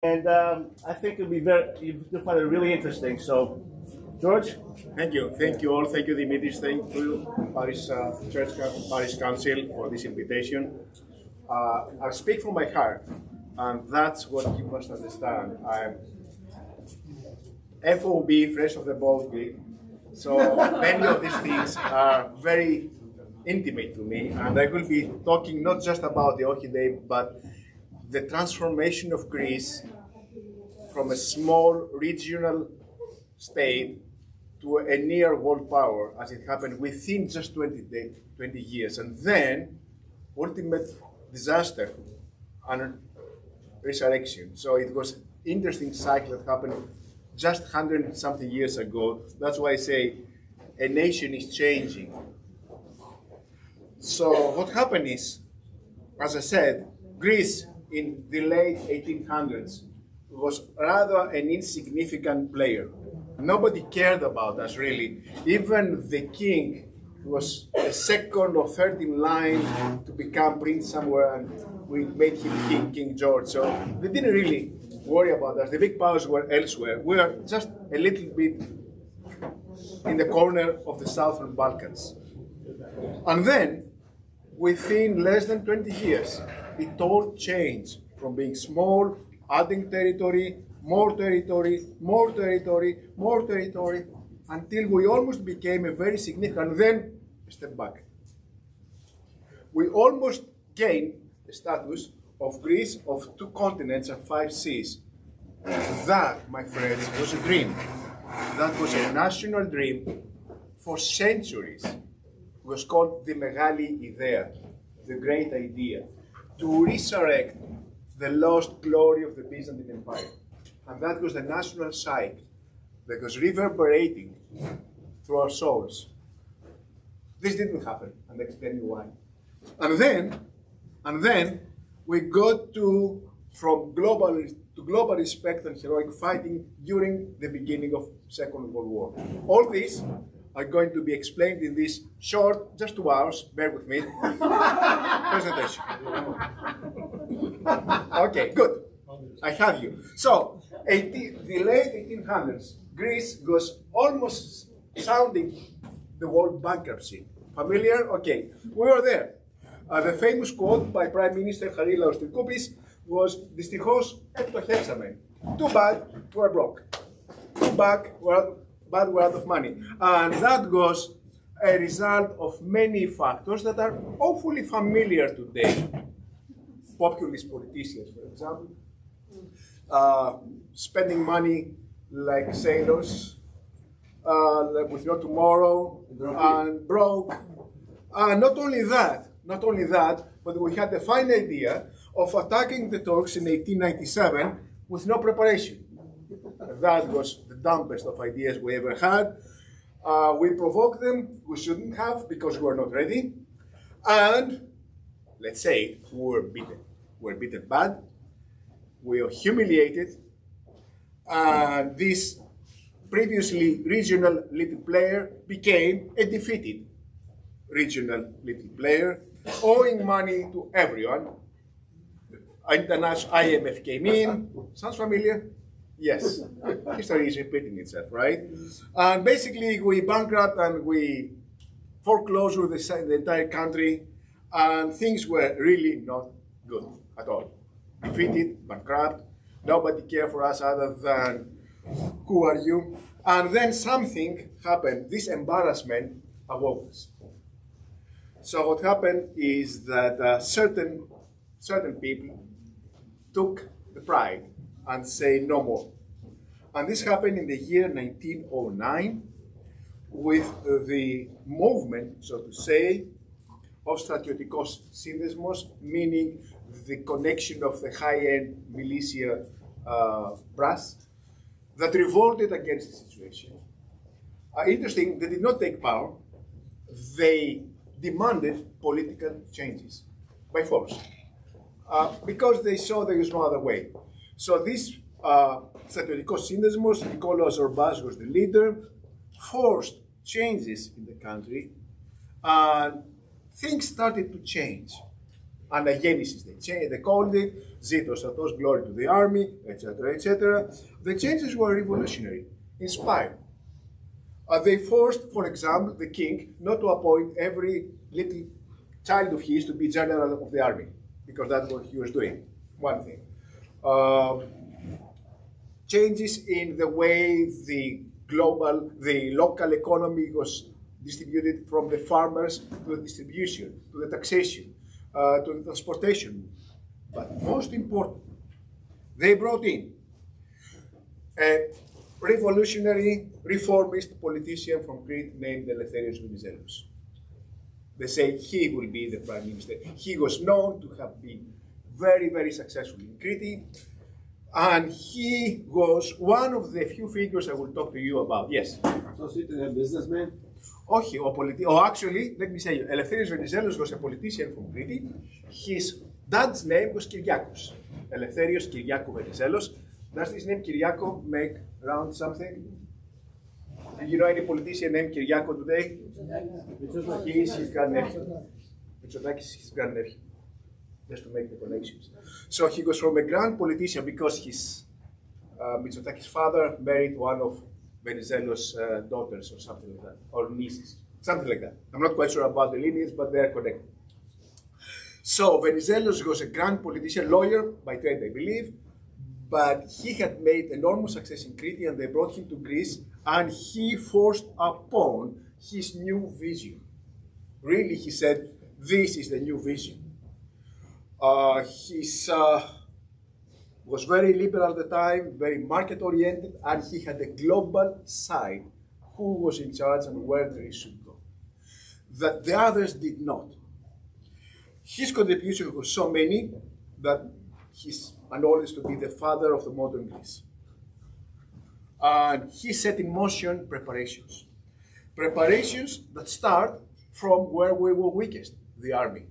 And I think you'll find it really interesting. So, George? Thank you. Thank you all. Thank you, Dimitris. Thank you, Parish Parish Council, for this invitation. I speak from my heart, and that's what you must understand. I'm FOB, Fresh of the Baltic, so many of these things are very intimate to me, and I will be talking not just about the OXI Day, but the transformation of Greece from a small regional state to a near world power, as it happened within just 20 years, and then ultimate disaster and resurrection. So it was an interesting cycle that happened just 100 something years ago. That's why I say a nation is changing. So what happened is, as I said, Greece in the late 1800s was rather an insignificant player. Nobody cared about us, really. Even the king was a second or third in line to become prince somewhere, and we made him king, King George. So they didn't really worry about us. The big powers were elsewhere. We are just a little bit in the corner of the Southern Balkans. And then, within less than 20 years, it all changed from being small, adding territory, more territory, more territory, more territory, until we almost became a very significant, then a step back. We almost gained the status of Greece of 2 continents and 5 seas. That, my friends, was a dream. That was a national dream for centuries. It was called the Megali Idea, the great idea, to resurrect the lost glory of the Byzantine Empire. And that was the national psyche that was reverberating through our souls. This didn't happen, and I'll explain you why. And then we got from global respect and heroic fighting during the beginning of Second World War. All these are going to be explained in this short, just 2 hours, bear with me, presentation. Okay, good. I have you. So, the late 1800s, Greece was almost sounding the world bankruptcy. Familiar? Okay, we were there. The famous quote by Prime Minister Charillaios Trikoupis was, "Δυστυχώς εκτοχεύσαμε." Too bad, we're broke. Too bad, we're out of money. And that was a result of many factors that are awfully familiar today. Populist politicians, for example, spending money like sailors, with no tomorrow, and broke. Not only that, but we had the fine idea of attacking the Turks in 1897 with no preparation. That was the dumbest of ideas we ever had. We provoked them, we shouldn't have, because we were not ready. And, let's say, we were beaten. We were beaten bad. We were humiliated. And this previously regional little player became a defeated regional little player, owing money to everyone. International IMF came in. Sounds familiar? Yes. History is repeating itself, right? And basically, we bankrupt and we foreclosed with the entire country, and things were really not good at all. Defeated, bankrupt, nobody cared for us other than, who are you? And then something happened. This embarrassment awoke us. So what happened is that certain people took the pride and say no more. And this happened in the year 1909 with the movement, so to say, of stratiotikos synthesmos, meaning the connection of the high-end militia brass that revolted against the situation. Interesting, they did not take power. They demanded political changes by force because they saw there was no other way. So this stratiotikos synthesmos, Nikolaos Orbas was the leader, forced changes in the country, and things started to change. Anagenesis, they called it, Zitos, Atos, glory to the army, etc., etc. The changes were revolutionary, inspired. They forced, for example, the king not to appoint every little child of his to be general of the army, because that's what he was doing. One thing. Changes in the way the local economy was distributed from the farmers to the distribution, to the taxation, to the transportation. But most important, they brought in a revolutionary, reformist politician from Crete named Eleftherios Venizelos. They say he will be the prime minister. He was known to have been very, very successful in Crete, and he was one of the few figures I will talk to you about. Yes? Associated a businessman? Actually, let me say, Eleftherios Venizelos was a politician from Crete. His dad's name was Kyriakos. Eleftherios Kyriakou Venizelos. Does this name Kyriakou make around something? Do you know any politician named Kyriakou today? He is his grandnephew. Mitsotakis is his grandnephew. Just to make the connections. So he was from a grand politician because his Mitsotakis' father married one of Venizelos' daughters or something like that, or nieces, something like that. I'm not quite sure about the lineage, but they are connected. So Venizelos was a grand politician, lawyer by trade, I believe, but he had made enormous success in Crete, and they brought him to Greece, and he forced upon his new vision. Really, he said, this is the new vision. Was very liberal at the time, very market-oriented, and he had a global side who was in charge and where Greece should go. That the others did not. His contribution was so many that he's acknowledged to be the father of the modern Greece. And he set in motion preparations. Preparations that start from where we were weakest, the army.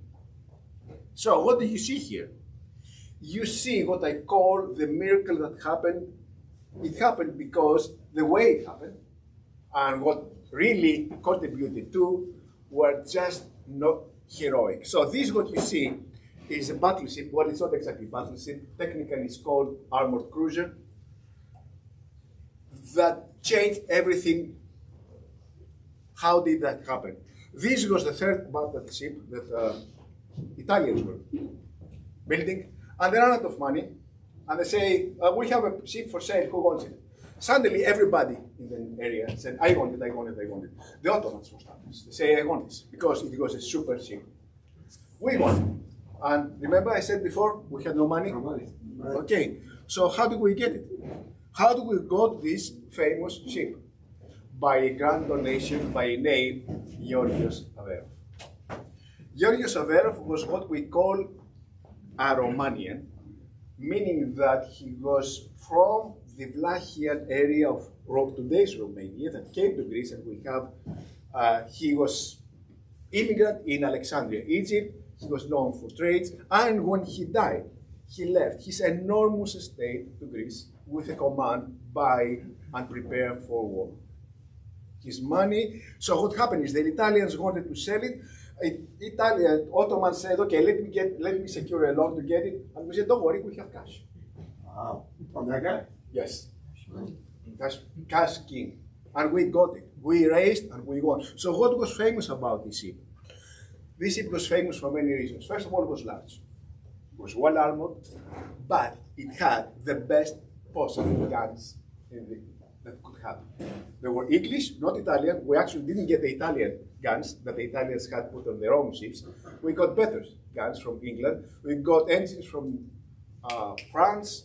So what do you see here? You see what I call the miracle that happened. It happened because the way it happened and what really contributed to were just not heroic. So this what you see is a battleship. Well, it's not exactly battleship. Technically, it's called armored cruiser. That changed everything. How did that happen? This was the third battleship that Italians were building, and they ran out of money, and they say, we have a ship for sale, who wants it? Suddenly, everybody in the area said, I want it, I want it, I want it. The Ottomans, for starters, they say, I want this, because it was a super ship. We want it. And remember I said before, we had no money? No money. Right. Okay, so how do we get it? How do we got this famous ship? By a grand donation by a name, Georgios Averov. Georgios Averov was what we call a Romanian, meaning that he was from the Vlachian area of today's Romania that came to Greece, and we have, he was immigrant in Alexandria, Egypt. He was known for trades, and when he died, he left his enormous estate to Greece with a command, buy and prepare for war. His money. So what happened is the Italians wanted to sell it. Ottomans said, okay, let me secure a loan to get it. And we said, don't worry, we have cash. Wow. From that guy? Yes. Cash king. And we got it. We raised and we won. So what was famous about this ship? This ship was famous for many reasons. First of all, it was large. It was well armored, but it had the best possible guns that could have. They were English, not Italian. We actually didn't get the Italian guns that the Italians had put on their own ships. We got better guns from England. We got engines from France,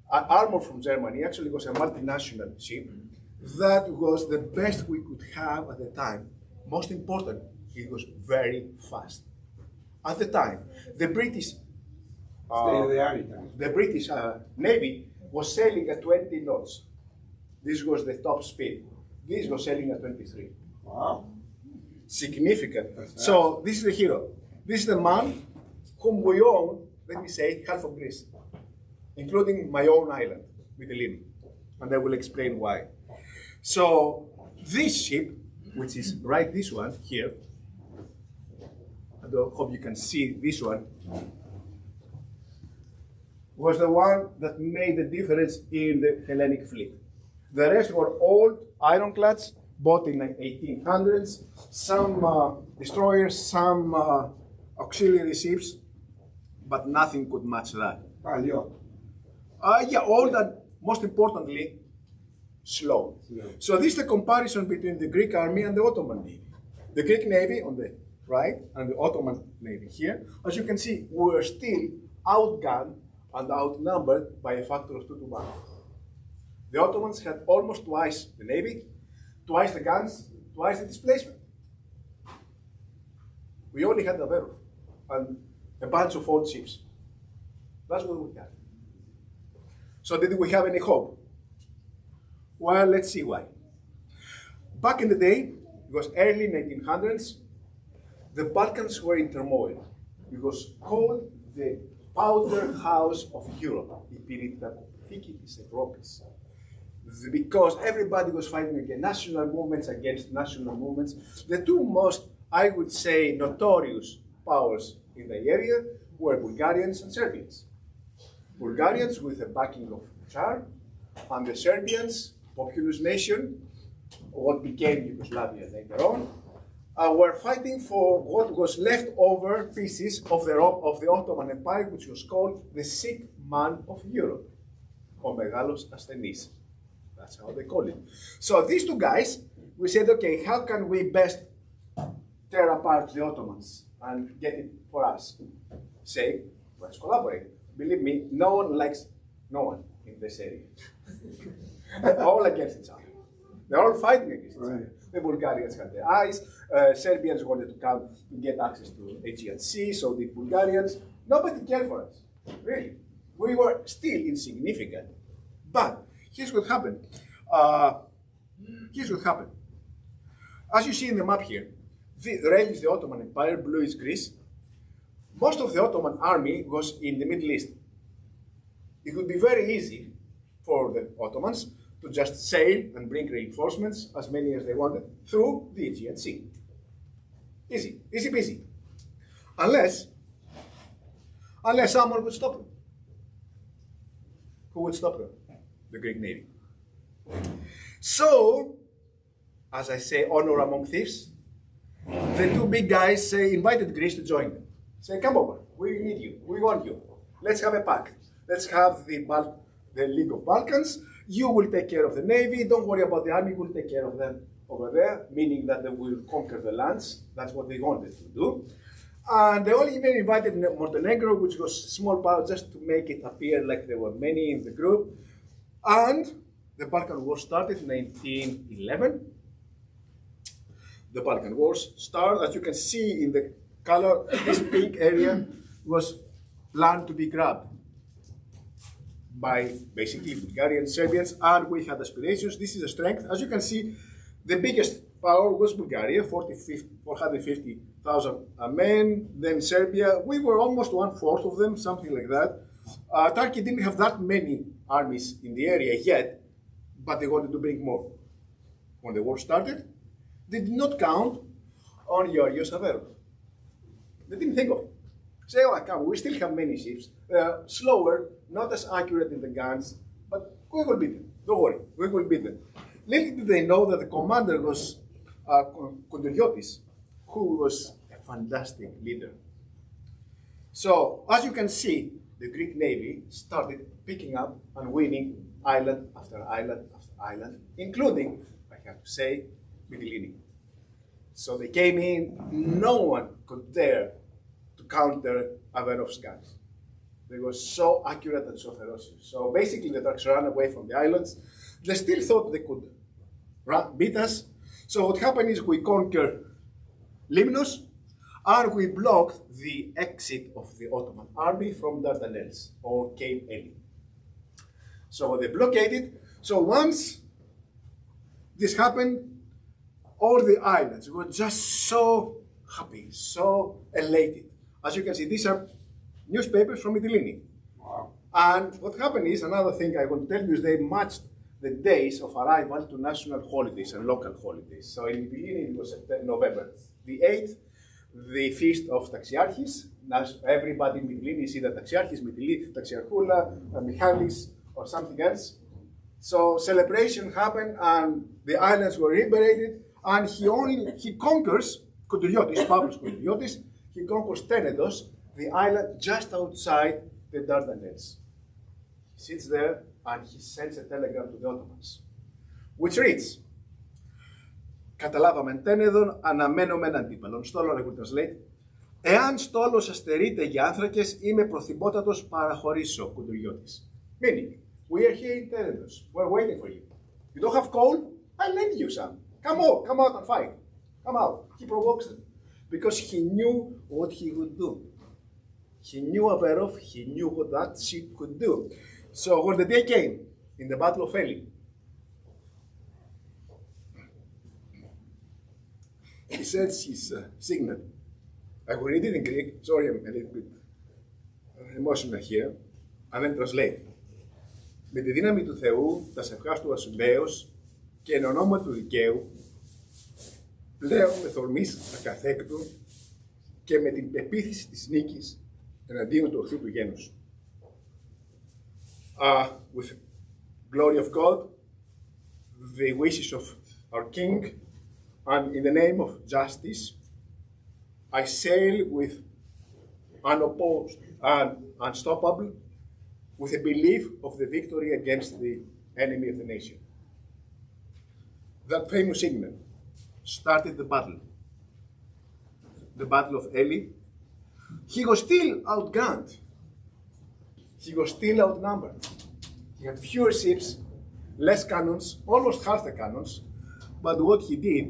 armor from Germany. Actually, it was a multinational ship. That was the best we could have at the time. Most important, it was very fast. At the time, the British Navy was sailing at 20 knots. This was the top speed. This was sailing at 23. Wow. Significant. So this is the hero. This is the man whom we own, let me say, half of Greece, including my own island, Mytilene. And I will explain why. So this ship, which is right this one here, I hope you can see this one. was the one that made the difference in the Hellenic fleet. The rest were old ironclads, bought in the 1800s, some destroyers, some auxiliary ships, but nothing could match that. Παλιό. Yeah, old and most importantly, slow. Yeah. So this is the comparison between the Greek army and the Ottoman Navy. The Greek Navy on the right and the Ottoman Navy here. As you can see, we were still outgunned and outnumbered by a factor of 2 to 1. The Ottomans had almost twice the navy, twice the guns, twice the displacement. We only had the Verov and a bunch of old ships. That's what we had. So did we have any hope? Well, let's see why. Back in the day, it was early 1900s, the Balkans were in turmoil. It was called the powder house of Europe, η πυρηνική της Ευρώπης. Because everybody was fighting against national movements, The two most, I would say, notorious powers in the area were Bulgarians and Serbians. Bulgarians with the backing of Tsar, and the Serbians, populous nation, what became Yugoslavia later on, were fighting for what was left over pieces of the Ottoman Empire, which was called the sick man of Europe, ο μεγάλος ασθενής. That's how they call it. So these two guys, we said, okay, how can we best tear apart the Ottomans and get it for us? Say, let's collaborate. Believe me, no one likes no one in this area. They're all against each other. They're all fighting against each other. The Bulgarians had their eyes. Serbians wanted to come to get access to Aegean Sea, so did Bulgarians. Nobody cared for us, really. We were still insignificant. But here's what happened. As you see in the map here, the red is the Ottoman Empire, blue is Greece. Most of the Ottoman army was in the Middle East. It would be very easy for the Ottomans to just sail and bring reinforcements, as many as they wanted, through the Aegean Sea. Easy, easy peasy. Unless someone would stop them. Who would stop them? The Greek Navy. So, as I say, honor among thieves, the two big guys invited Greece to join them. Say, come over, we need you, we want you. Let's have a pact. Let's have the League of Balkans. You will take care of the navy. Don't worry about the army. We'll take care of them over there, meaning that they will conquer the lands. That's what they wanted to do. And they only even invited Montenegro, which was a small power, just to make it appear like there were many in the group. And the Balkan War started in 1911. The Balkan Wars started, as you can see in the color, this pink area was land to be grabbed by basically Bulgarians, Serbians, and we had aspirations. This is a strength. As you can see, the biggest power was Bulgaria, 450,000 men. Then Serbia, we were almost 1/4 of them, something like that. Turkey didn't have that many armies in the area yet, but they wanted to bring more. When the war started, they did not count on Georgios Averos. They didn't think of it. Say, oh, come, we still have many ships. Slower, not as accurate in the guns, but we will beat them. Don't worry, we will beat them. Little did they know that the commander was Konderiotis, who was a fantastic leader. So, as you can see, the Greek Navy started picking up and winning island after island after island, including, I have to say, Mytilene. So they came in, no one could dare to counter Averov's guns. They were so accurate and so ferocious. So basically the Turks ran away from the islands. They still thought they could beat us. So what happened is we conquered Limnos and we blocked the exit of the Ottoman army from Dardanelles or Cape Eli. So they blockaded. So once this happened, all the islands were just so happy, so elated. As you can see, these are newspapers from Mytilene. Wow. And what happened is, another thing I want to tell you is they matched the days of arrival to national holidays and local holidays. So in Mytilene it was November the 8th, the feast of Taxiarchis, everybody in Mytilene is either Taxiarchis, Mytilene, Taxiarchula, Michalis, or something else. So celebration happened, and the islands were liberated, and he conquers Koutourio, Pavlos Koutourio, he conquers Tenedos, the island just outside the Dardanelles. He sits there and he sends a telegram to the Ottomans, which reads, «Καταλάβαμεν Τένεδον, αναμένομεν αντίπαλον». Στόλο, I will translate. «Εάν στόλος αστερείται για άνθρακες, είμαι προθυμότατος παραχωρήσω, Κουντουριώτης». Meaning, we are here in Tenedos, we're waiting for you. You don't have coal? I'll lend you some. Come out and fight. Come out. He provokes them. Because he knew what he would do. He knew Averov, he knew what that ship could do. So when the day came, in the Battle of Eli, he sends his signal. I will read it in Greek. Sorry, I'm a little bit emotional here. I will translate. Με τη δύναμη του Θεού, τα σευχάς του βασιλέως και εν ονόμα του δικαίου, πλέον με θορμής ακαθέκτου και με την πεποίθηση της νίκης εναντίον του οχθρού του γένους. With glory of God, the wishes of our King, and in the name of justice, I sail with unopposed and unstoppable, with a belief of the victory against the enemy of the nation. That famous signal started the Battle of Eli. He was still outgunned. He was still outnumbered. He had fewer ships, less cannons, almost half the cannons, but what he did,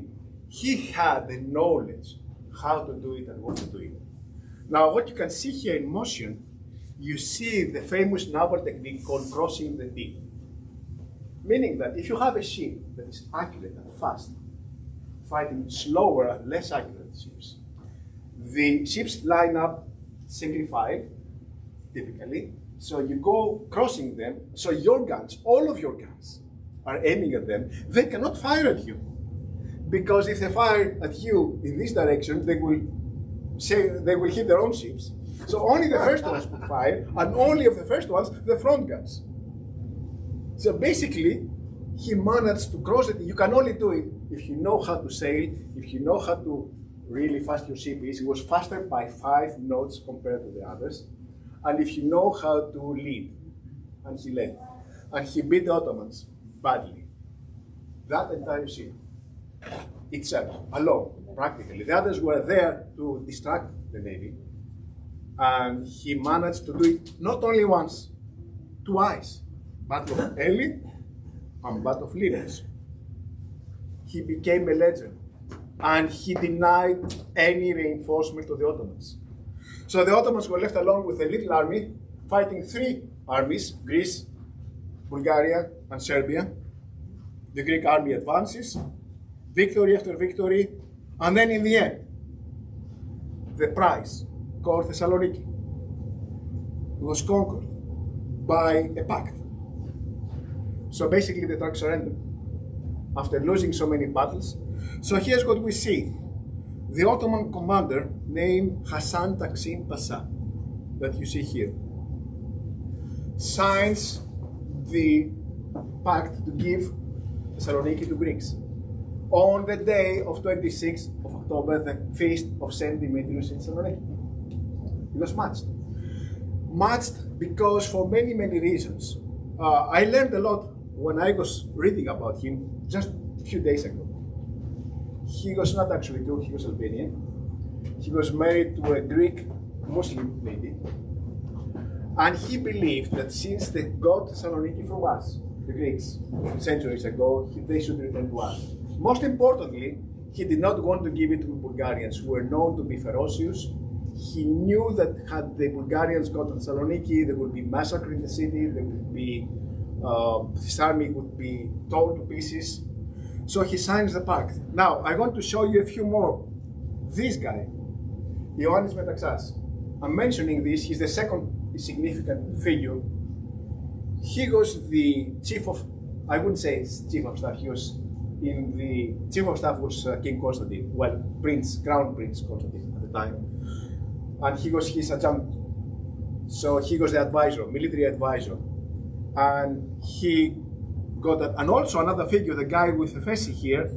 he had the knowledge how to do it and what to do it. Now, what you can see here in motion, you see the famous naval technique called crossing the T. Meaning that if you have a ship that is accurate and fast, fighting slower and less accurate ships, the ships line up single file, typically, so you go crossing them, so your guns, all of your guns, are aiming at them. They cannot fire at you, because if they fire at you in this direction, they will hit their own ships. So only the first ones could fire, and only of the first ones, the front guns. So basically, he managed to cross it. You can only do it if you know how to sail, if you know how to really fast your ship is. It was faster by 5 knots compared to the others. And if you know how to lead, and he led. And he beat the Ottomans badly. That entire ship, itself, alone, practically. The others were there to distract the navy. And he managed to do it not only once, twice. Battle of Eli and Battle of Limes. He became a legend, and he denied any reinforcement to the Ottomans. So the Ottomans were left alone with a little army, fighting 3 armies, Greece, Bulgaria, and Serbia. The Greek army advances, victory after victory, and then in the end, the prize, called Thessaloniki, was conquered by a pact. So basically the Turks surrendered after losing so many battles. So here's what we see. The Ottoman commander named Hasan Taksim Pasha, that you see here, signs the pact to give Thessaloniki to Greeks on the day of 26th of October, the feast of Saint Demetrius in Thessaloniki. It was matched. Matched because for many, many reasons. I learned a lot when I was reading about him just a few days ago. He was not actually Turk, he was Albanian. He was married to a Greek Muslim lady. And he believed that since they got Thessaloniki from us, the Greeks, centuries ago, they should return to us. Most importantly, he did not want to give it to Bulgarians, who were known to be ferocious. He knew that had the Bulgarians got to Thessaloniki, there would be massacre in the city, there would be, his army would be torn to pieces. So he signs the pact. Now, I want to show you a few more. This guy, Ioannis Metaxas, I'm mentioning this, he's the second significant figure. He was the chief of, I wouldn't say chief of staff, he was in the, chief of staff was King Constantine, well, Crown Prince Constantine at the time. and he was his adjutant. So he was the advisor, military advisor. And he got that. And also another figure, the guy with the face here,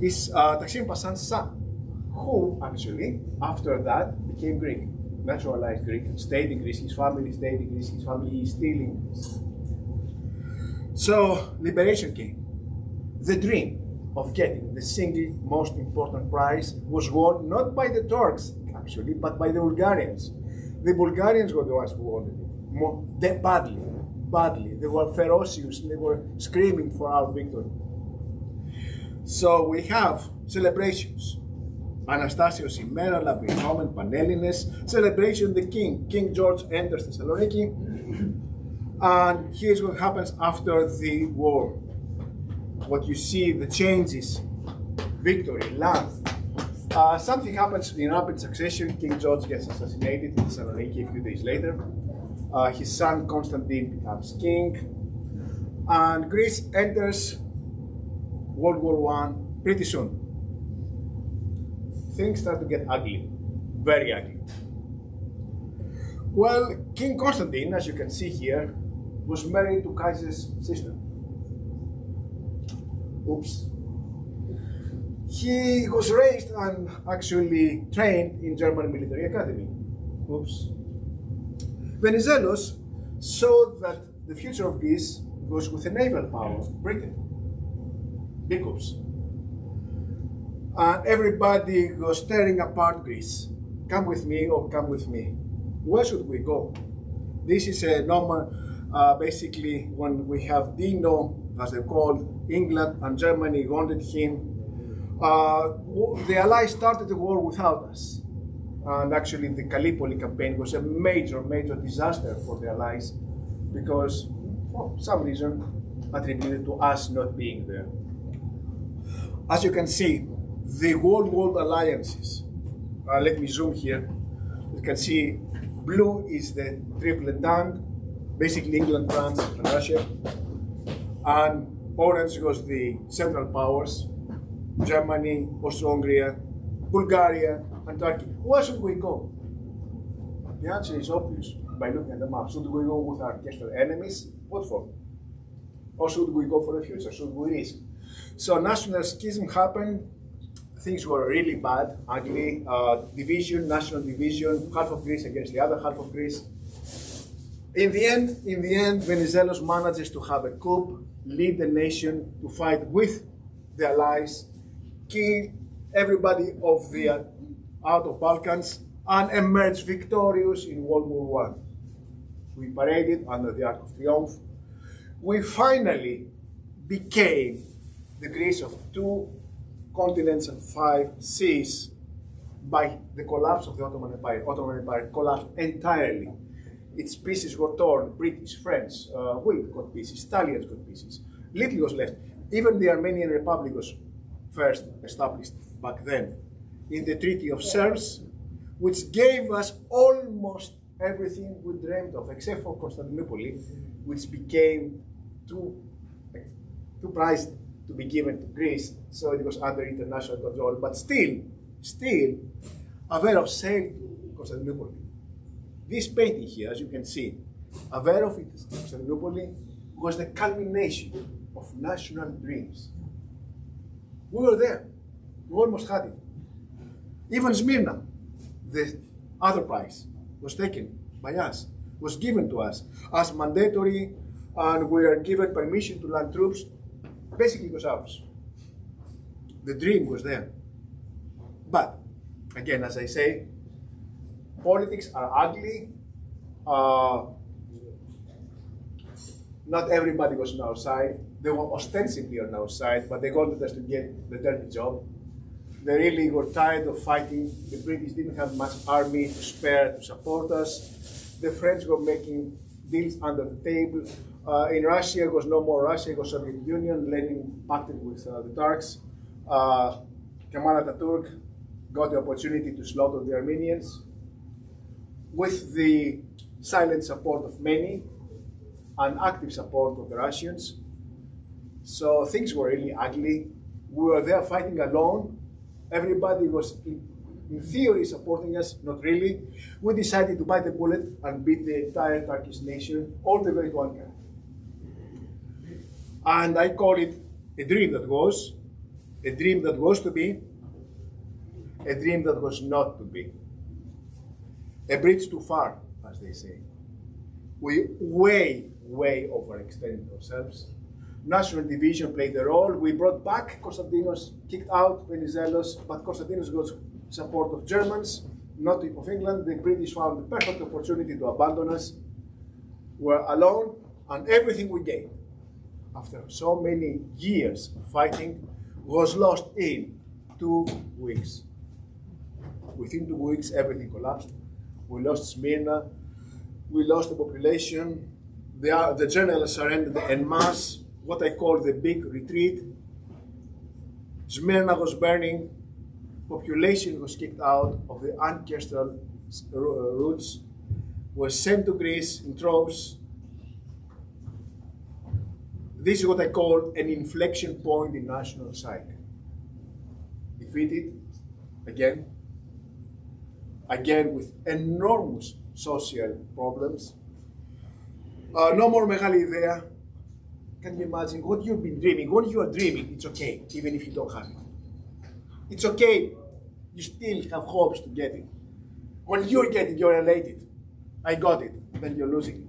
is Taksim Passan's son, who actually, after that, became Greek, naturalized Greek, stayed in Greece, his family stayed in Greece, his family is still in Greece. So, liberation came. The dream of getting the single most important prize was won not by the Turks, actually, but by the Bulgarians. The Bulgarians were the ones who wanted it, badly. They were ferocious, they were screaming for our victory. So we have celebrations. Anastasios ημέρα, λαμπρινόμεν, Πανέλληνες, celebration the king. King George enters Thessaloniki, and here's what happens after the war. What you see, the changes, victory, land. Something happens in rapid succession. King George gets assassinated in Thessaloniki a few days later. His son Constantine becomes king, and Greece enters World War I pretty soon. Things start to get ugly, very ugly. Well, King Constantine, as you can see here, was married to Kaiser's sister. Oops. He was raised and actually trained in German military academy. Oops. Venizelos saw that the future of Greece was with a naval power, Britain. Big oops. And everybody was tearing apart Greece. Come with me or come with me. Where should we go? This is a normal, basically when we have Dino, as they're called, England and Germany wanted him. The Allies started the war without us. And actually the Gallipoli campaign was a major disaster for the Allies because, for some reason, attributed to us not being there. As you can see, the world alliances. Let me zoom here. You can see blue is the triple entente, basically England, France, and Russia. And orange was the Central Powers, Germany, Austria-Hungary, Bulgaria, and Turkey. Where should we go? The answer is obvious by looking at the map. Should we go with our Kessler enemies? What for? Or should we go for the future? Should we risk? So national schism happened. Things were really bad, ugly. Division, national division, half of Greece against the other half of Greece. In the end, Venizelos manages to have a coup, lead the nation to fight with the Allies, kill everybody of the out of Balkans, and emerge victorious in World War I. We paraded under the Arc of Triumph. We finally became the Greece of 2 continents and 5 seas by the collapse of the Ottoman Empire. Ottoman Empire collapsed entirely. Its pieces were torn. British, French, we got pieces, Italians got pieces. Little was left. Even the Armenian Republic was first established back then in the Treaty of Sèvres, which gave us almost everything we dreamed of, except for Constantinople, which became too prized to be given to Greece, so it was under international control. But still, Averov sailed to Constantinople. This painting here, as you can see, Averov in Constantinople was the culmination of national dreams. We were there. We almost had it. Even Smyrna, the other prize, was taken by us, was given to us as mandatory, and we are given permission to land troops. Basically, it was ours. The dream was there. But, again, as I say, politics are ugly. Not everybody was on our side. They were ostensibly on our side, but they wanted us to get the dirty job. They really were tired of fighting. The British didn't have much army to spare to support us. The French were making deals under the table. In Russia, it was no more Russia, it was Soviet Union. Lenin pacted with the Turks. Kemal Atatürk got the opportunity to slaughter the Armenians with the silent support of many and active support of the Russians. So things were really ugly. We were there fighting alone. Everybody was in theory supporting us, not really. We decided to bite the bullet and beat the entire Turkish nation all the way to Ankara. And I call it a dream that was, a dream that was to be, a dream that was not to be. A bridge too far, as they say. We way overextended ourselves. National division played a role. We brought back Konstantinos, kicked out Venizelos, but Konstantinos got support of Germans, not of England. The British found the perfect opportunity to abandon us. We're alone, and everything we gained after so many years of fighting was lost in 2 weeks. Within 2 weeks, everything collapsed. We lost Smyrna. We lost the population. The generals surrendered en masse, what I call the big retreat. Smyrna was burning. Population was kicked out of the ancestral roots, was sent to Greece in droves. This is what I call an inflection point in national psyche. Defeated, again with enormous social problems. No more Megali Idea. Can you imagine what you've been dreaming? When you are dreaming, it's okay, even if you don't have it. It's okay, you still have hopes to get it. When you're getting, you're elated. I got it, then you're losing it.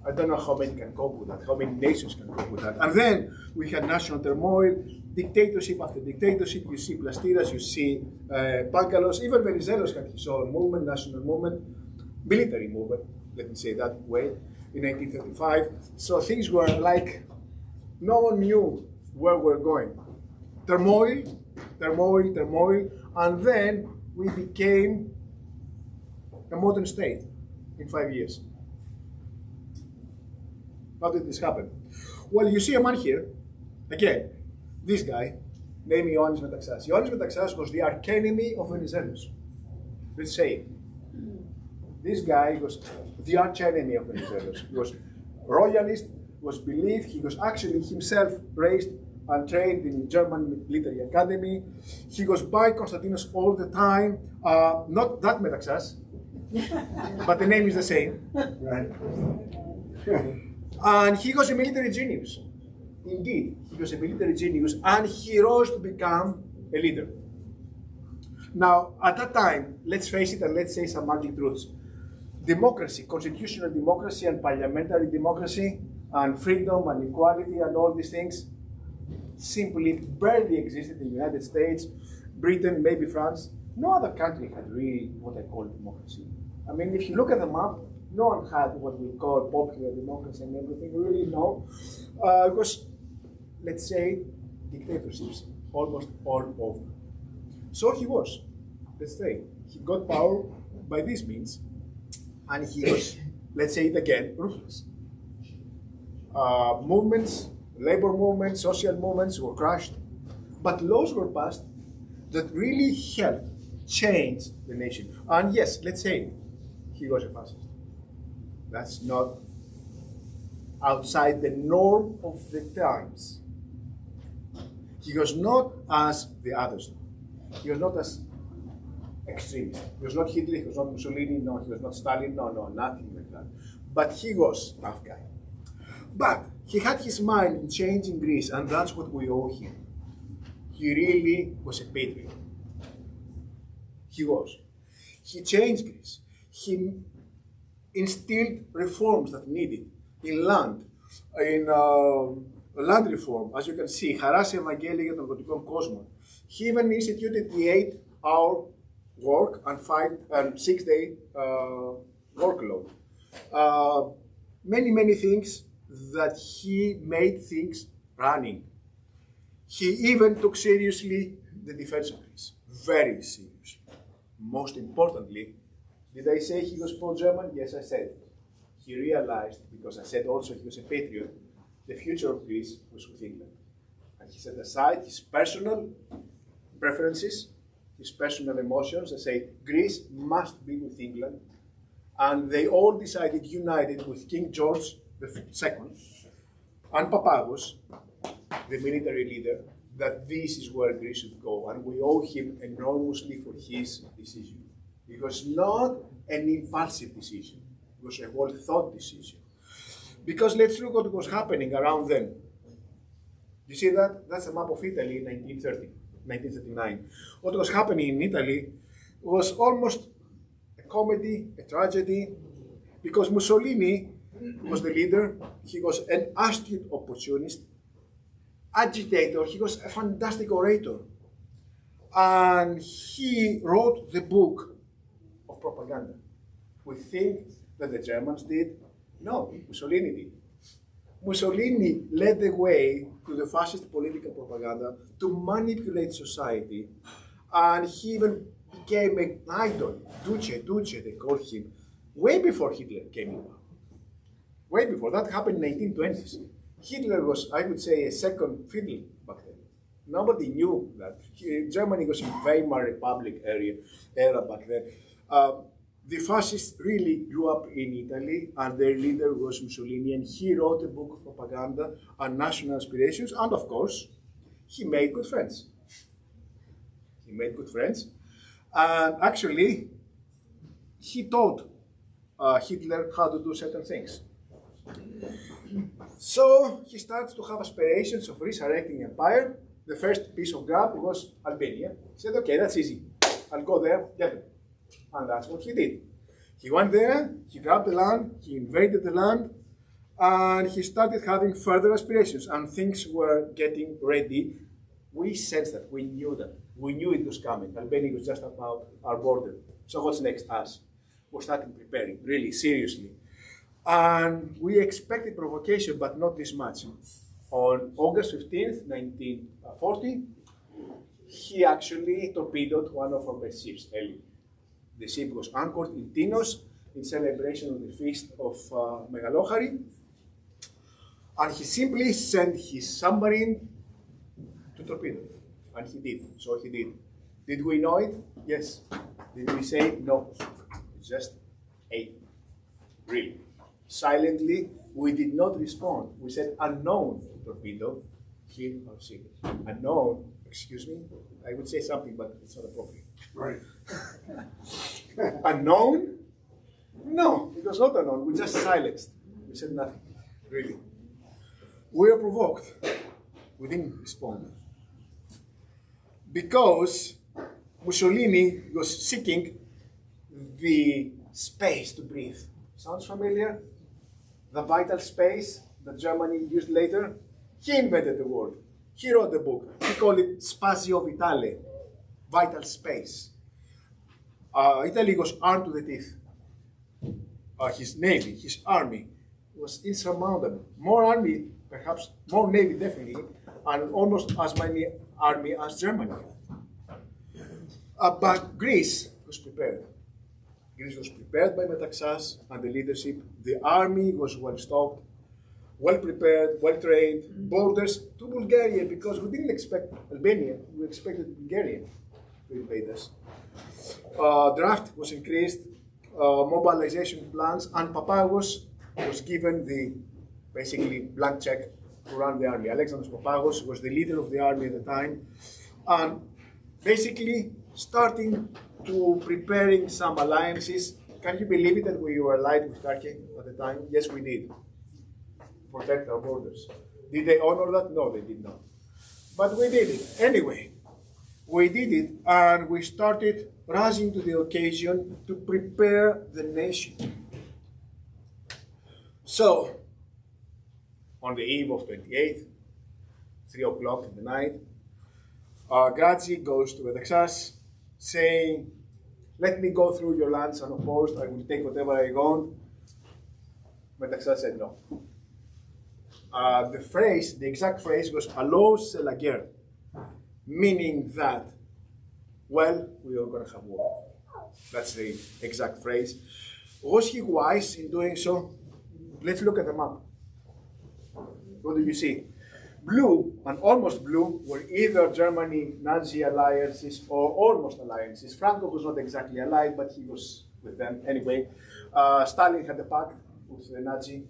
I don't know how many can cope with that, how many nations can cope with that. And then we had national turmoil, dictatorship after dictatorship. You see Plastiras, you see Pankalos, even Venizelos had his own movement, national movement, military movement, let me say that way, in 1935. So things were like, no one knew where we're going. Turmoil, and then we became a modern state in 5 years. How did this happen? Well, you see a man here, again, this guy, named Ioannis Metaxas. Ioannis Metaxas was the archenemy of Venizelos. Let's say it. This guy was the archenemy of Venizelos. He was royalist, was believed, he was actually himself raised and trained in German military academy. He was by Konstantinos all the time. Not that Metaxas, but the name is the same. Right? And he was a military genius. Indeed, he was a military genius, and he rose to become a leader. Now, at that time, let's face it and let's say some magic truths. Democracy, constitutional democracy and parliamentary democracy and freedom and equality and all these things simply barely existed in the United States, Britain, maybe France. No other country had really what I call democracy. I mean, if you look at the map, no one had what we call popular democracy and everything, really no. It was, let's say, dictatorships, almost all over. So he was, let's say, he got power by these means, and he was, let's say it again, ruthless. Movements, labor movements, social movements were crushed, but laws were passed that really helped change the nation. And yes, let's say he was a fascist. That's not outside the norm of the times. He was not as the others. He was not as extremist. He was not Hitler, he was not Mussolini, no, he was not Stalin, no, nothing like that. But he was a tough guy. But he had his mind in changing Greece, and that's what we owe him. He really was a patriot. He was. He changed Greece. He instilled reforms that needed in land, in land reform, as you can see, χαράσει Ευαγγέλια για τον γοτικό κόσμο. He even instituted the 8-hour work and 6-day workload. Many things that he made things running. He even took seriously the defense of Greece, very seriously. Most importantly, did I say he was pro-German? Yes, I said it. He realized, because I said also he was a patriot, the future of Greece was with England. And he set aside his personal preferences, his personal emotions, and said, Greece must be with England. And they all decided, united with King George II and Papagos, the military leader, that this is where Greece should go, and we owe him enormously for his decision. It was not an impulsive decision, it was a well thought decision. Because let's look what was happening around then. You see that? That's a map of Italy in 1939. What was happening in Italy was almost a comedy, a tragedy, because Mussolini was the leader. He was an astute opportunist, agitator. He was a fantastic orator. And he wrote the book of propaganda. We think that the Germans did. No, Mussolini did. Mussolini led the way to the fascist political propaganda to manipulate society, and he even became an idol, Duce, they called him, way before Hitler came in. Way before. That happened in 1920s. Hitler was, I would say, a second fiddle back then. Nobody knew that. Germany was in Weimar Republic era back then. The fascists really grew up in Italy, and their leader was Mussolini, and he wrote a book of propaganda and national aspirations, and of course, he made good friends. He made good friends, and actually, he taught Hitler how to do certain things. So he starts to have aspirations of resurrecting empire. The first piece of grab was Albania. He said, okay, that's easy. I'll go there, get it. And that's what he did. He went there, he grabbed the land, he invaded the land, and he started having further aspirations, and things were getting ready. We sensed that, we knew that. We knew it was coming. Albania was just about our border. So what's next? Us. We started preparing, really, seriously. And we expected provocation, but not this much. On August 15th, 1940, he actually torpedoed one of our best ships, Eli. The ship was anchored in Tinos in celebration of the feast of Megalohari. And he simply sent his submarine to torpedo it. And he did. So he did. Did we know it? Yes. Did we say no? It's just a really. Silently, we did not respond. We said unknown torpedo, kill our ship. Unknown, excuse me, I would say something, but it's not appropriate. Right. Unknown? No, it was not unknown. We just silenced. We said nothing, really. We were provoked. We didn't respond. Because Mussolini was seeking the space to breathe. Sounds familiar? The vital space that Germany used later? He invented the word. He wrote the book. He called it Spazio Vitale, vital space. Italy was armed to the teeth. His navy, his army was insurmountable. More army, perhaps, more navy definitely, and almost as many army as Germany. But Greece was prepared. Greece was prepared by Metaxas and the leadership. The army was well stocked, well prepared, well trained. Borders to Bulgaria, because we didn't expect Albania, we expected Bulgaria to invade us. Draft was increased, mobilization plans, and Papagos was given the basically blank check to run the army. Alexandros Papagos was the leader of the army at the time, and basically starting to preparing some alliances. Can you believe it that we were allied with Turkey at the time? Yes, we did. Protect our borders. Did they honor that? No, they did not. But we did it. Anyway, we did it, and we started rising to the occasion to prepare the nation. So, on the eve of 28th, 3 o'clock in the night, Grazzi goes to Metaxas, saying, let me go through your lands unopposed, I will take whatever I want. Metaxas said no. The exact phrase was, allos c'est la guerre, meaning that, well, we are going to have war. That's the exact phrase. Was he wise in doing so? Let's look at the map. What do you see? Blue and almost blue were either Germany-Nazi alliances or almost alliances. Franco was not exactly allied, but he was with them anyway. Stalin had a pact with the Nazi.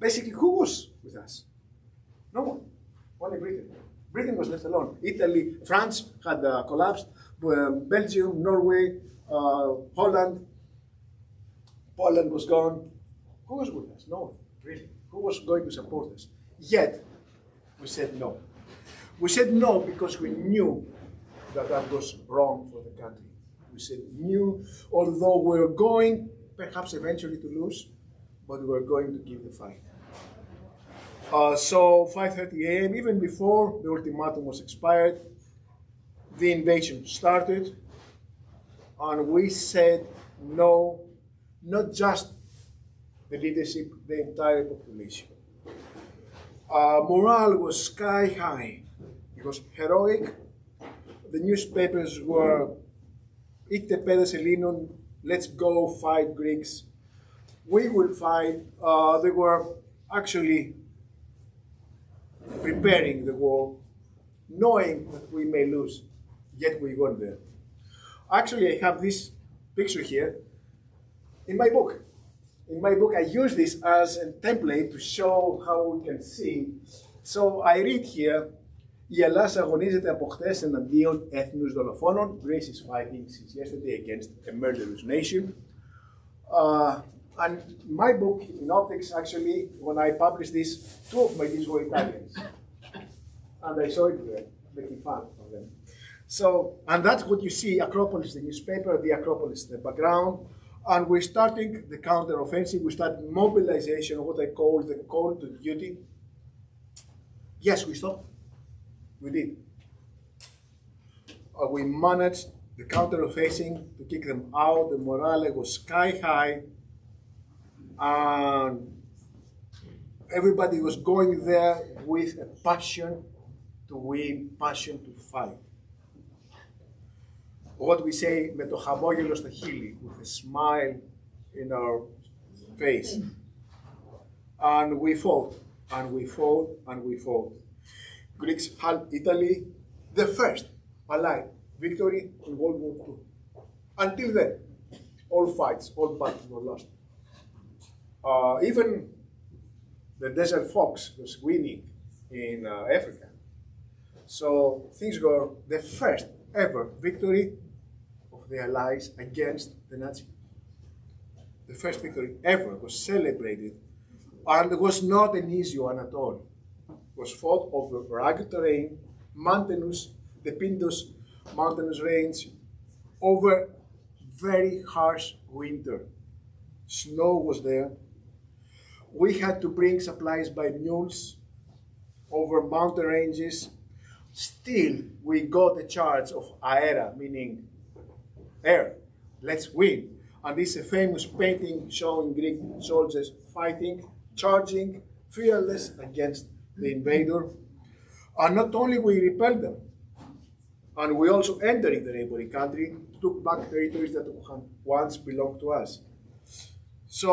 Basically, who was with us? No one. Only Britain. Britain was left alone. Italy, France had collapsed. Belgium, Norway, Holland, Poland was gone. Who was with us? No one, really. Who was going to support us? Yet, we said no. We said no because we knew that that was wrong for the country. We said knew, although we were going perhaps eventually to lose, but we were going to give the fight. So 5:30 a.m., even before the ultimatum was expired, the invasion started, and we said no, not just the leadership, the entire population. Morale was sky high. It was heroic. The newspapers were "Ite pedes Elinon," let's go fight Greeks. We will fight. They were actually preparing the war, knowing that we may lose, yet we got there. Actually, I have this picture here in my book. In my book, I use this as a template to show how we can see. So I read here, η Ελλάδα αγωνίζεται από χτες εναντίον έθνους δολοφόνων. Greece is fighting since yesterday against a murderous nation. And my book in optics, actually, when I published this, two of my kids were Italians. And I saw it there, making fun of them. So, and that's what you see, Acropolis, the newspaper, the Acropolis, the background. And we're starting the counter-offensive. We start mobilization of what I call the call to duty. Yes, we stopped. We did. We managed the counter-offensive to kick them out. The morale was sky high. And everybody was going there with a passion to win, passion to fight. What we say, με το χαμόγελο στα χείλη, with a smile in our face. And we fought, and we fought, and we fought. Greeks had Italy, the first Allied victory in World War II. Until then, all fights, all battles were lost. Even the Desert Fox was winning in Africa. So things were the first ever victory of the Allies against the Nazis. The first victory ever was celebrated, and it was not an easy one at all. It was fought over rugged terrain, mountainous, the Pindus mountainous range, over very harsh winter. Snow was there. We had to bring supplies by mules over mountain ranges. Still, we got the charge of aera, meaning air. Let's win. And this is a famous painting showing Greek soldiers fighting, charging, fearless against the invader. And not only we repelled them, and we also entered the neighboring country, took back territories that once belonged to us. So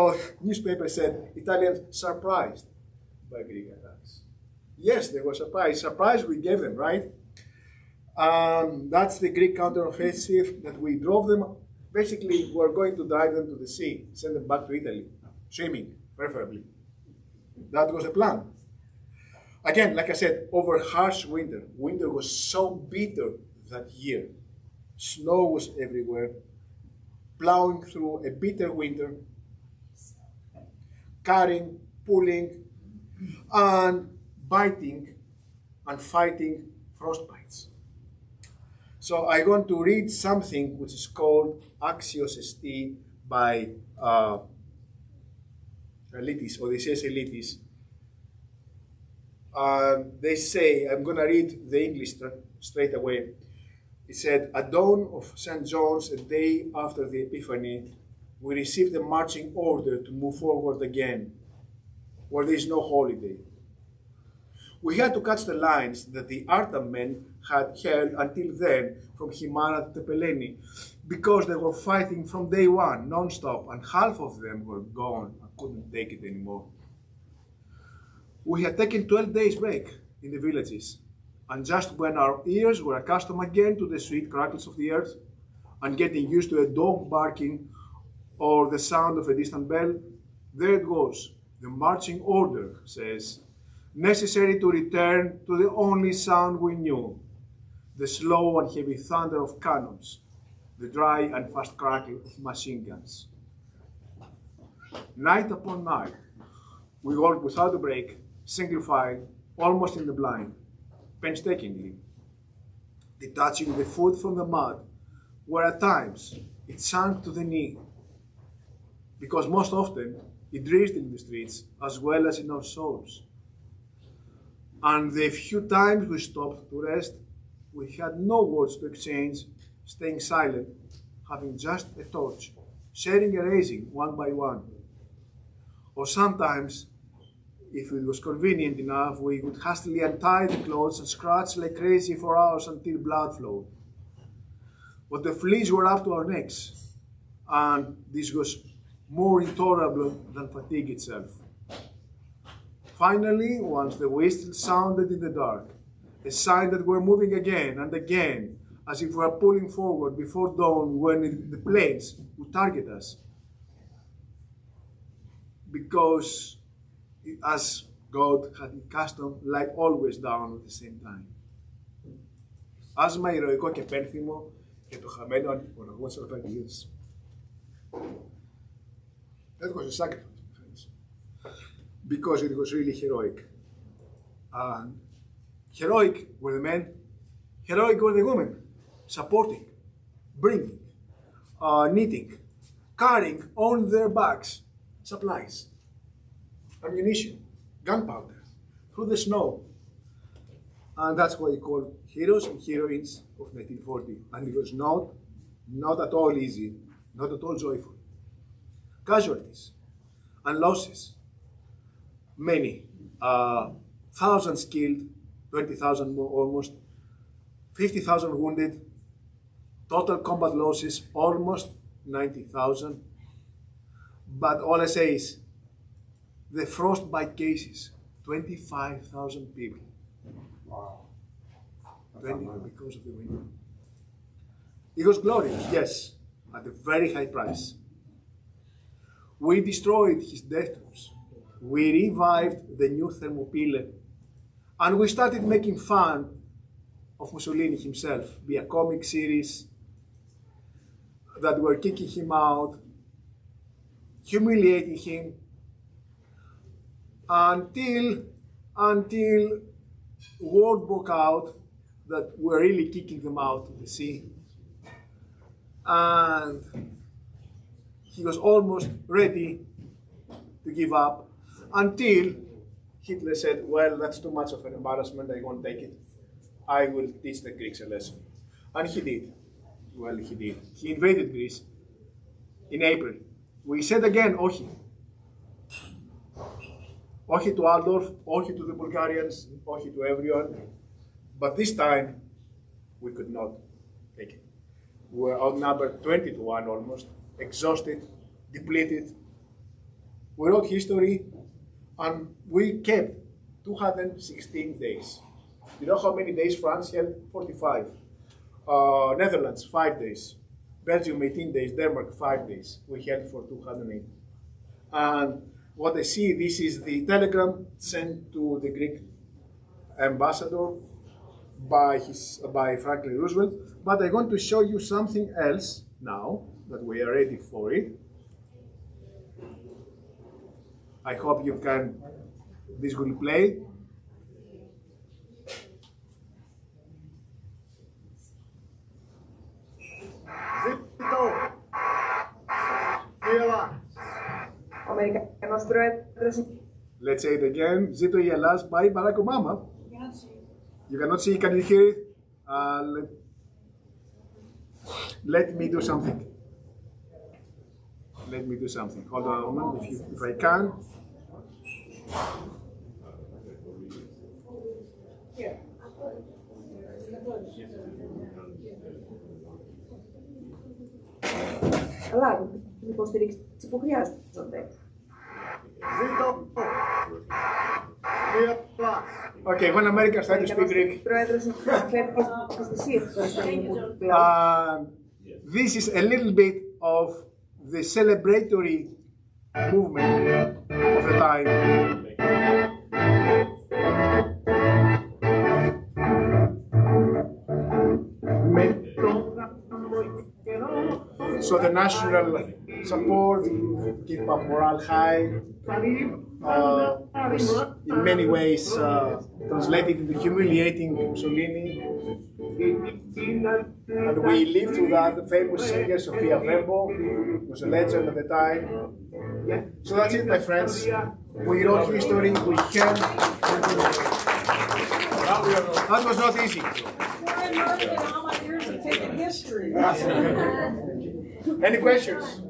newspaper said, Italians surprised by Greek attacks. Yes, they were surprised. Surprise we gave them, right? That's the Greek counteroffensive that we drove them. Basically, we're going to drive them to the sea, send them back to Italy, swimming, preferably. That was the plan. Again, like I said, over harsh winter. Winter was so bitter that year. Snow was everywhere. Plowing through a bitter winter, carrying, pulling, and biting and fighting frostbites. So I'm going to read something which is called Axios Esti by Elitis, Odysseus Elitis. They say, I'm going to read the English straight away. It said, at dawn of St. John's, a day after the Epiphany, we received a marching order to move forward again, where there is no holiday. We had to catch the lines that the Artam men had held until then from Himara to Tepeleni, because they were fighting from day one, non-stop, and half of them were gone and couldn't take it anymore. We had taken 12 days break in the villages, and just when our ears were accustomed again to the sweet crackles of the earth, and getting used to a dog barking or the sound of a distant bell, there it goes. The marching order says, necessary to return to the only sound we knew, the slow and heavy thunder of cannons, the dry and fast crackle of machine guns. Night upon night, we worked without a break, single file, almost in the blind, painstakingly, detaching the foot from the mud, where at times it sank to the knee, because most often it drizzled in the streets as well as in our souls. And the few times we stopped to rest, we had no words to exchange, staying silent, having just a torch, sharing erasing one by one. Or sometimes, if it was convenient enough, we would hastily untie the clothes and scratch like crazy for hours until blood flowed. But the fleas were up to our necks, and this was more intolerable than fatigue itself. Finally, once the whistle sounded in the dark, a sign that we're moving again and again, as if we were pulling forward before dawn when the planes would target us. Because, as God had in custom, light always down at the same time. Άσμα ηρωικό και πένθυμο για το χαμένο αντιπολαγό της Ορθαγγλίας. That was a sacrifice, because it was really heroic. And heroic were the men, heroic were the women, supporting, bringing, knitting, carrying on their backs supplies, ammunition, gunpowder, through the snow. And that's what you call heroes and heroines of 1940. And it was not at all easy, not at all joyful. Casualties and losses, many, thousands killed, 20,000 almost, 50,000 wounded, total combat losses almost 90,000. But all I say is, the frostbite cases, 25,000 people. Wow. 20 because of the winter. It was glorious, yes, at a very high price. We destroyed his death traps. We revived the new Thermopyle, and we started making fun of Mussolini himself, via comic series that were kicking him out, humiliating him, until word broke out that we're really kicking them out of the sea. And he was almost ready to give up, until Hitler said, well, that's too much of an embarrassment, I won't take it. I will teach the Greeks a lesson. And he did. Well, he did. He invaded Greece in April. We said again, όχι. Όχι to Adolf, όχι to the Bulgarians, όχι to everyone. But this time, we could not take it. We were outnumbered 20 to 1 almost, exhausted, depleted. We wrote history, and we kept 216 days. You know how many days France held? 45. Netherlands, 5 days. Belgium, 18 days. Denmark, 5 days. We held for 208. And what I see, this is the telegram sent to the Greek ambassador by Franklin Roosevelt. But I want to show you something else now that we are ready for it. I hope you can, this will play. Let's say it again. Zito η Ελλάς by Barack Obama. You cannot see, can you hear it? Let me do something. Let me do something. Hold on a moment, if I can. Αλλά την υποστήριξη που χρειάζονται. Okay, when America started to speak Greek, this is a little bit of the celebratory movement of the time. So the national support, keep up morale high, was in many ways translated into humiliating Mussolini. And we lived through that. The famous singer Sofia Verbo was a legend at the time. So that's it, my friends. We wrote history, we can. That was not easy. More and more than all my years of taking history. Any questions?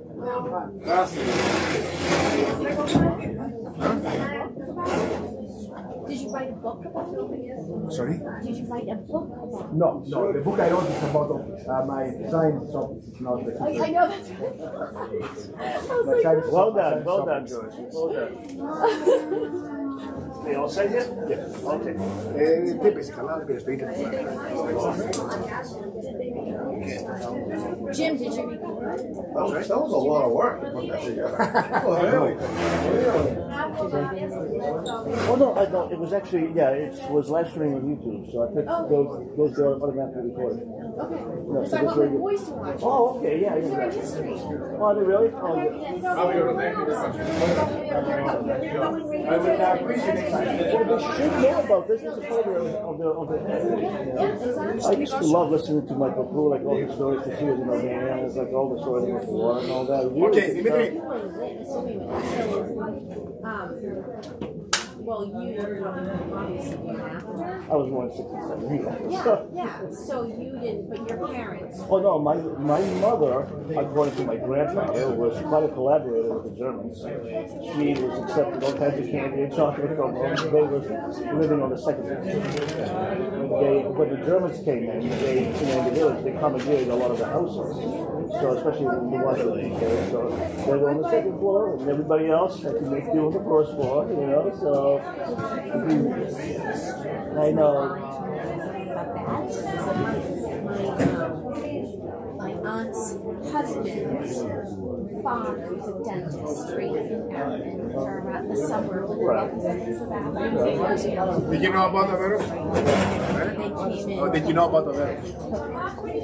Did you write a book about it? Sorry? Did you write a book about it? No, the book I wrote is about my design topics. It's not the I know that's right. I was like, Well done, George. Well done. They all said yes? Yeah. Okay. Τι είπες, καλά, δεν πήρες το ίντερνετ. Jim, did you read the book? That was a lot of work to put that together. Oh no, it was actually it was live streaming on YouTube, so I took those automatically recorded. Okay. No, Because so I this want very my good. boys to watch it. Oh, okay, yeah. They're in history. Oh, are they really? Oh, Okay, yeah. yeah, so- Well, they should know about this. This is part of the. Yeah, exactly. I used to love listening to Michael Pooh, like all his stories, because he was in the bands, like all the stories with the war and all that. Really Okay, good Dimitri. stuff. Well, you were obviously born after. I was born in 67. Yeah. So you didn't, but your parents. Oh no, my mother, according to my grandfather, was quite a collaborator with the Germans. She was accepted all kinds of candy and chocolate from them. They were living on the second floor. When the Germans came in the village, they commandeered a lot of the houses. So especially the ones that they came, so they were on the second floor, and everybody else had to make do on the first floor, you know. So I know. My aunt's husband's father was a dentist straight in Athens, or around the suburb with the sections of Athens. Did you know about the Vero? They came in. Or did you know about the Vero? They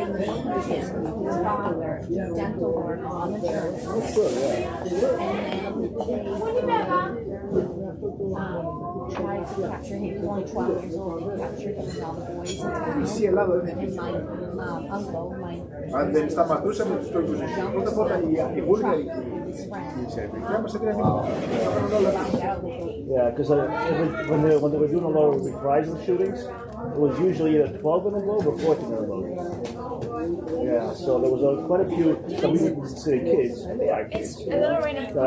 named him, his father, dental work on the church. And then they tried to capture him. He was only 12 years old. They captured him and all the boys in town. Εσύ Ελλάδα δεν And my uncle, my Αν δεν σταματούσαμε τους τόπους εκεί, τότε πρώτα οι Βούλγαροι his friend, οι Σέρβοι, και άμα σε πήραν τίποτα. Θα κάνουν όλα αυτά. found out that they Yeah, because when they were doing a lot of reprisal shootings, it was usually either 12 in a row or 14 in a row. Yeah, so there was quite a few, some people consider kids, and they are kids. It's a little rainy.